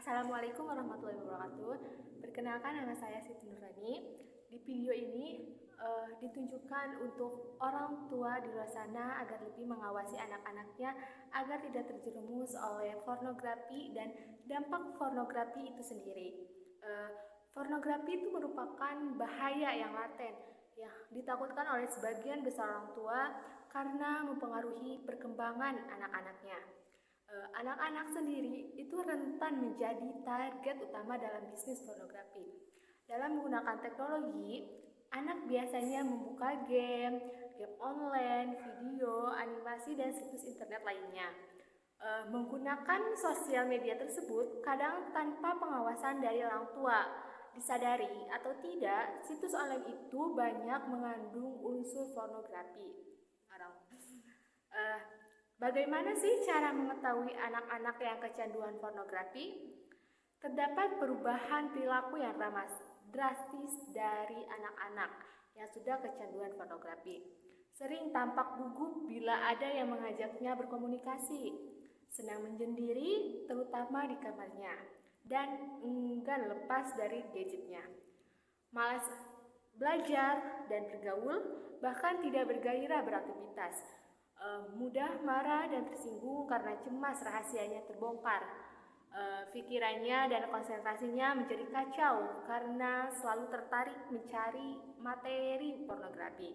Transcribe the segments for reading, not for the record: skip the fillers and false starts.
Assalamualaikum warahmatullahi wabarakatuh. Perkenalkan, nama saya Siti Nurani. Di video ini ditunjukkan untuk orang tua di luar sana agar lebih mengawasi anak-anaknya agar tidak terjerumus oleh pornografi dan dampak pornografi itu sendiri. Pornografi itu merupakan bahaya yang laten yang ditakutkan oleh sebagian besar orang tua karena mempengaruhi perkembangan anak-anaknya. Anak-anak sendiri itu rentan menjadi target utama dalam bisnis pornografi. Dalam menggunakan teknologi, anak biasanya membuka game online, video, animasi, dan situs internet lainnya. Menggunakan sosial media tersebut kadang tanpa pengawasan dari orang tua. Disadari atau tidak, situs online itu banyak mengandung unsur pornografi. Bagaimana sih cara mengetahui anak-anak yang kecanduan pornografi? Terdapat perubahan perilaku yang drastis dari anak-anak yang sudah kecanduan pornografi. Sering tampak gugup bila ada yang mengajaknya berkomunikasi, senang menyendiri terutama di kamarnya, dan enggan lepas dari gadgetnya. Malas belajar dan bergaul, bahkan tidak bergairah beraktivitas. Mudah marah dan tersinggung karena cemas rahasianya terbongkar. Pikirannya dan konsentrasinya menjadi kacau karena selalu tertarik mencari materi pornografi.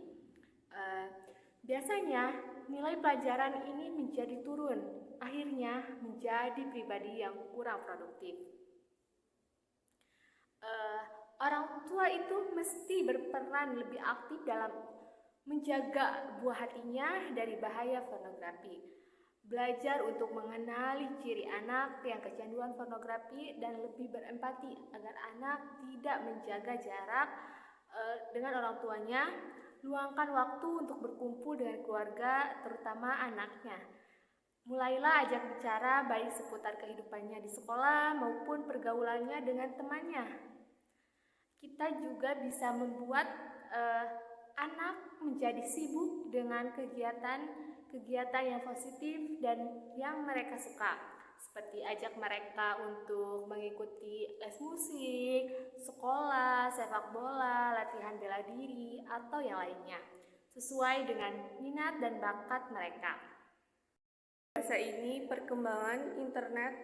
Biasanya nilai pelajaran ini menjadi turun, akhirnya menjadi pribadi yang kurang produktif. Orang tua itu mesti berperan lebih aktif dalam menjaga buah hatinya dari bahaya pornografi. Belajar untuk mengenali ciri anak yang kecanduan pornografi dan lebih berempati agar anak tidak menjaga jarak dengan orang tuanya. Luangkan waktu untuk berkumpul dengan keluarga, terutama anaknya. Mulailah ajak bicara baik seputar kehidupannya di sekolah maupun pergaulannya dengan temannya. Kita juga bisa membuat anak menjadi sibuk dengan kegiatan yang positif dan yang mereka suka, seperti ajak mereka untuk mengikuti les musik, sekolah, sepak bola, latihan bela diri, atau yang lainnya, sesuai dengan minat dan bakat mereka. Masa ini perkembangan internet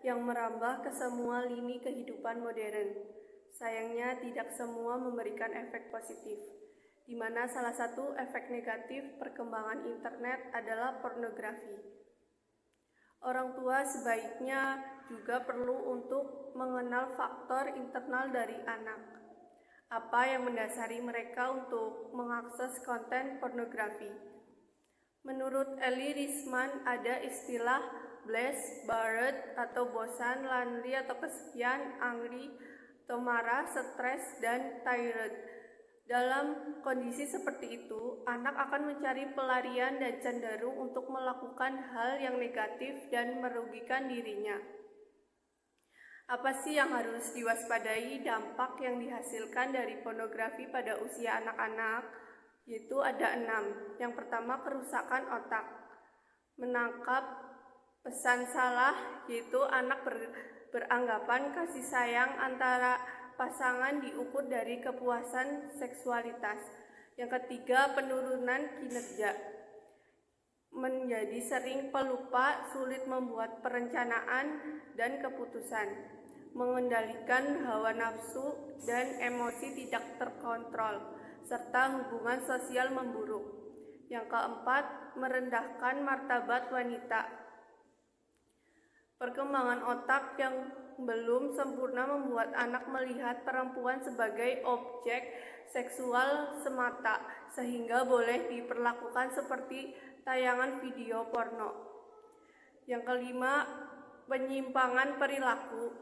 yang merambah ke semua lini kehidupan modern. Sayangnya tidak semua memberikan efek positif, di mana salah satu efek negatif perkembangan internet adalah pornografi. Orang tua sebaiknya juga perlu untuk mengenal faktor internal dari anak. Apa yang mendasari mereka untuk mengakses konten pornografi? Menurut Eli Risman, ada istilah blessed, bored, atau bosan, lonely atau kesepian, angry, atau marah, stres, dan tired. Dalam kondisi seperti itu, anak akan mencari pelarian dan cenderung untuk melakukan hal yang negatif dan merugikan dirinya. Apa sih yang harus diwaspadai dampak yang dihasilkan dari pornografi pada usia anak-anak? Yaitu ada 6. Yang pertama, kerusakan otak. Menangkap pesan salah, yaitu anak beranggapan kasih sayang antara pasangan diukur dari kepuasan seksualitas. Yang ketiga, penurunan kinerja. Menjadi sering pelupa, sulit membuat perencanaan dan keputusan. Mengendalikan hawa nafsu dan emosi tidak terkontrol, serta hubungan sosial memburuk. Yang keempat, merendahkan martabat wanita. Perkembangan otak yang belum sempurna membuat anak melihat perempuan sebagai objek seksual semata, sehingga boleh diperlakukan seperti tayangan video porno. Yang kelima, penyimpangan perilaku.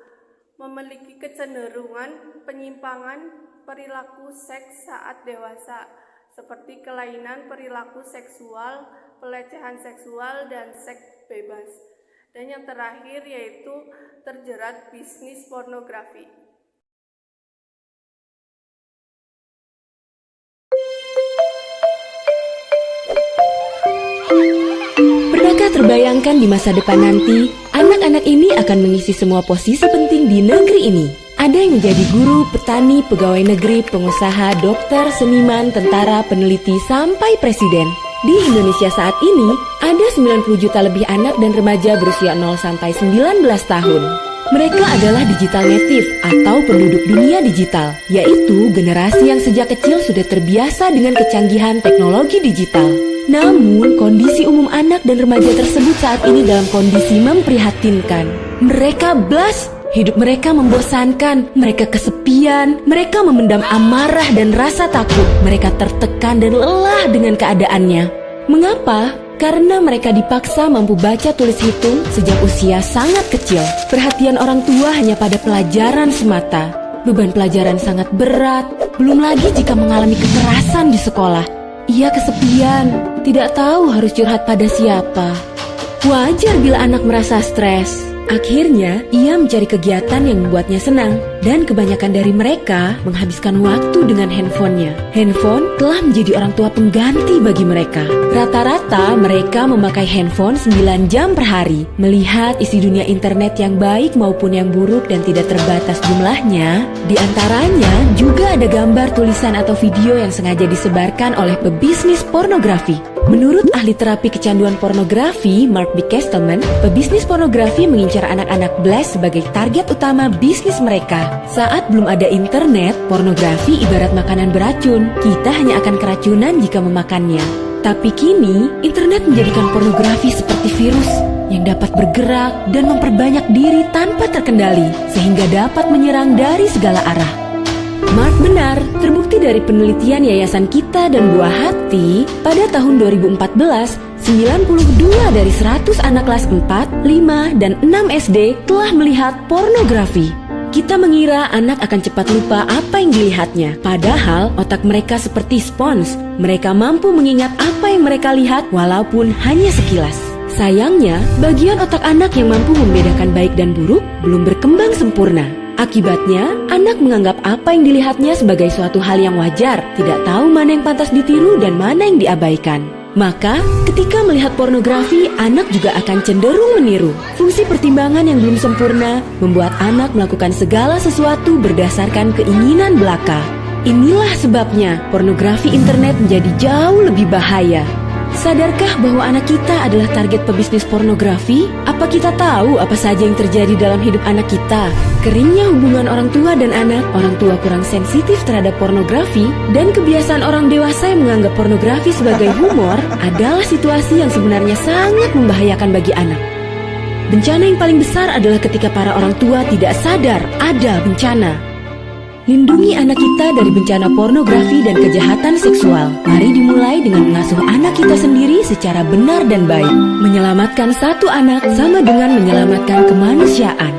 Memiliki kecenderungan penyimpangan perilaku seks saat dewasa, seperti kelainan perilaku seksual, pelecehan seksual, dan seks bebas. Dan yang terakhir yaitu terjerat bisnis pornografi. Pernahkah terbayangkan di masa depan nanti, anak-anak ini akan mengisi semua posisi penting lain di negeri ini. Ada yang menjadi guru, petani, pegawai negeri, pengusaha, dokter, seniman, tentara, peneliti, sampai presiden. Di Indonesia saat ini, ada 90 juta lebih anak dan remaja berusia 0 sampai 19 tahun. Mereka adalah digital native atau penduduk dunia digital, yaitu generasi yang sejak kecil sudah terbiasa dengan kecanggihan teknologi digital. Namun, kondisi umum anak dan remaja tersebut saat ini dalam kondisi memprihatinkan. Mereka blas. Hidup mereka membosankan, mereka kesepian, mereka memendam amarah dan rasa takut, mereka tertekan dan lelah dengan keadaannya. Mengapa? Karena mereka dipaksa mampu baca tulis hitung sejak usia sangat kecil. Perhatian orang tua hanya pada pelajaran semata. Beban pelajaran sangat berat, belum lagi jika mengalami kekerasan di sekolah. Ia kesepian, tidak tahu harus curhat pada siapa. Wajar bila anak merasa stres. Akhirnya, ia mencari kegiatan yang membuatnya senang, dan kebanyakan dari mereka menghabiskan waktu dengan handphonenya. Handphone telah menjadi orang tua pengganti bagi mereka. Rata-rata mereka memakai handphone 9 jam per hari. Melihat isi dunia internet yang baik maupun yang buruk dan tidak terbatas jumlahnya, di antaranya juga ada gambar, tulisan atau video yang sengaja disebarkan oleh pebisnis pornografi. Menurut ahli terapi kecanduan pornografi, Mark B. Kestelman, pebisnis pornografi mengincar anak-anak blessed sebagai target utama bisnis mereka. Saat belum ada internet, pornografi ibarat makanan beracun. Kita hanya akan keracunan jika memakannya. Tapi kini, internet menjadikan pornografi seperti virus yang dapat bergerak dan memperbanyak diri tanpa terkendali, sehingga dapat menyerang dari segala arah. Mark benar, terbukti dari penelitian Yayasan Kita dan Buah Hati, pada tahun 2014, 92 dari 100 anak kelas 4, 5, dan 6 SD telah melihat pornografi. Kita mengira anak akan cepat lupa apa yang dilihatnya, padahal otak mereka seperti spons. Mereka mampu mengingat apa yang mereka lihat walaupun hanya sekilas. Sayangnya, bagian otak anak yang mampu membedakan baik dan buruk belum berkembang sempurna. Akibatnya, anak menganggap apa yang dilihatnya sebagai suatu hal yang wajar, tidak tahu mana yang pantas ditiru dan mana yang diabaikan. Maka, ketika melihat pornografi, anak juga akan cenderung meniru. Fungsi pertimbangan yang belum sempurna membuat anak melakukan segala sesuatu berdasarkan keinginan belaka. Inilah sebabnya pornografi internet menjadi jauh lebih bahaya. Sadarkah bahwa anak kita adalah target pebisnis pornografi? Apa kita tahu apa saja yang terjadi dalam hidup anak kita? Keringnya hubungan orang tua dan anak, orang tua kurang sensitif terhadap pornografi, dan kebiasaan orang dewasa yang menganggap pornografi sebagai humor adalah situasi yang sebenarnya sangat membahayakan bagi anak. Bencana yang paling besar adalah ketika para orang tua tidak sadar ada bencana. Lindungi anak kita dari bencana pornografi dan kejahatan seksual. Mari dimulai dengan mengasuh anak kita sendiri secara benar dan baik. Menyelamatkan satu anak sama dengan menyelamatkan kemanusiaan.